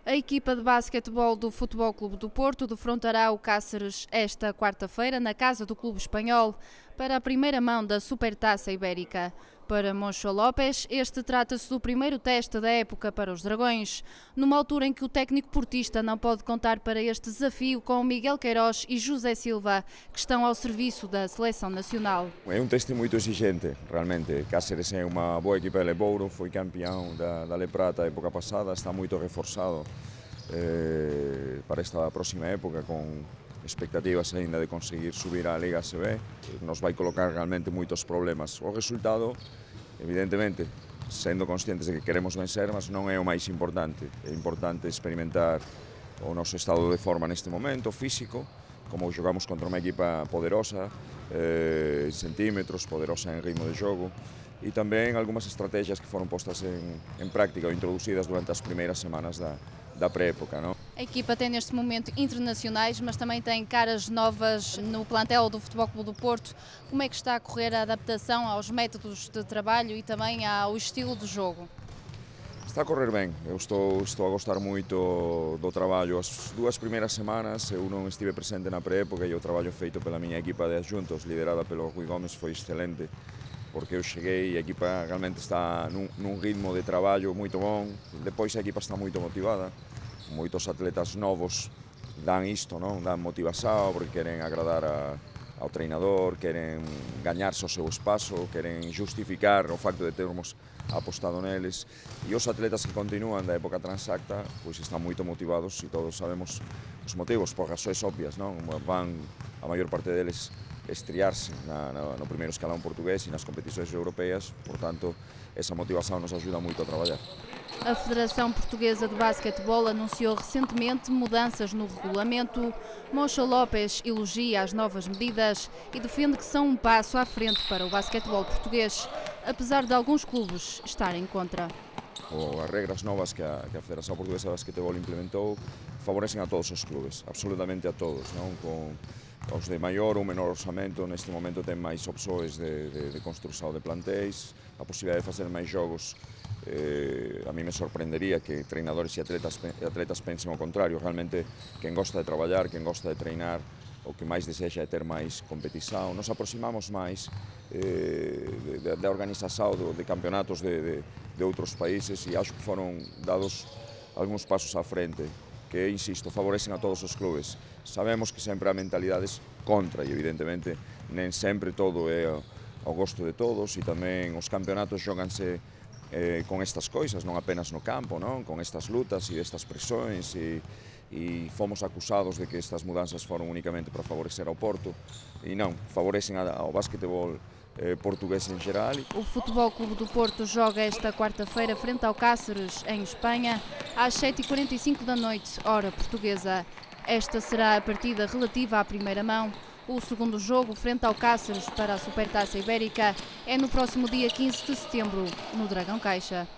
A equipa de basquetebol do Futebol Clube do Porto defrontará o Cáceres esta quarta-feira na casa do clube espanhol para a primeira mão da Supertaça Ibérica. Para Moncho López, este trata-se do primeiro teste da época para os Dragões, numa altura em que o técnico portista não pode contar para este desafio com Miguel Queiroz e José Silva, que estão ao serviço da seleção nacional. É teste muito exigente, realmente. Cáceres é uma boa equipa de Lebouro, foi campeão da Le Prata a época passada, está muito reforçado para esta próxima época, com expectativas ainda de conseguir subir à Liga ACB, nos vai colocar realmente muitos problemas. O resultado, evidentemente, sendo conscientes de que queremos vencer, mas não é o mais importante. É importante experimentar o nosso estado de forma neste momento, físico, como jogamos contra uma equipa poderosa, em centímetros, poderosa em ritmo de jogo, e também algumas estratégias que foram postas em prática ou introduzidas durante as primeiras semanas da pré-época. A equipa tem neste momento internacionais, mas também tem caras novas no plantel do Futebol Clube do Porto. Como é que está a correr a adaptação aos métodos de trabalho e também ao estilo de jogo? Está a correr bem, eu estou a gostar muito do trabalho. As duas primeiras semanas eu não estive presente na pré-época e o trabalho feito pela minha equipa de adjuntos, liderada pelo Rui Gomes, foi excelente, porque eu cheguei e a equipa realmente está num ritmo de trabalho muito bom. Depois a equipa está muito motivada, muitos atletas novos dão isto, não? Dão motivação porque querem agradar ao treinador, querem ganhar-se o seu espaço, querem justificar o facto de termos apostado neles. E os atletas que continuam da época transacta, pois estão muito motivados e todos sabemos os motivos, por razões óbvias, não? Vão, a maior parte deles, estrear-se no primeiro escalão português e nas competições europeias, portanto, essa motivação nos ajuda muito a trabalhar. A Federação Portuguesa de Basquetebol anunciou recentemente mudanças no regulamento. Moncho López elogia as novas medidas e defende que são um passo à frente para o basquetebol português, apesar de alguns clubes estarem contra. As regras novas que a Federação Portuguesa de Basquetebol implementou favorecem a todos os clubes, absolutamente a todos, não? Com os de maior ou menor orçamento, neste momento têm mais opções de construção de plantéis, a possibilidade de fazer mais jogos. A mim me surpreenderia que treinadores e atletas pensem ao contrário. Realmente, quem gosta de trabalhar, quem gosta de treinar, o que mais deseja é ter mais competição. Nos aproximamos mais da organização de campeonatos de outros países e acho que foram dados alguns passos à frente, que, insisto, favorecem a todos os clubes. Sabemos que sempre há mentalidades contra e, evidentemente, nem sempre todo é ao gosto de todos e também os campeonatos jogam-se com estas coisas, não apenas no campo, não? Com estas lutas e estas pressões e fomos acusados de que estas mudanças foram unicamente para favorecer ao Porto e não, favorecem ao basquetebol português em geral. O Futebol Clube do Porto joga esta quarta-feira frente ao Cáceres, em Espanha, às 7h45 da noite, hora portuguesa. Esta será a partida relativa à primeira mão. O segundo jogo, frente ao Cáceres para a Supertaça Ibérica, é no próximo dia 15 de setembro, no Dragão Caixa.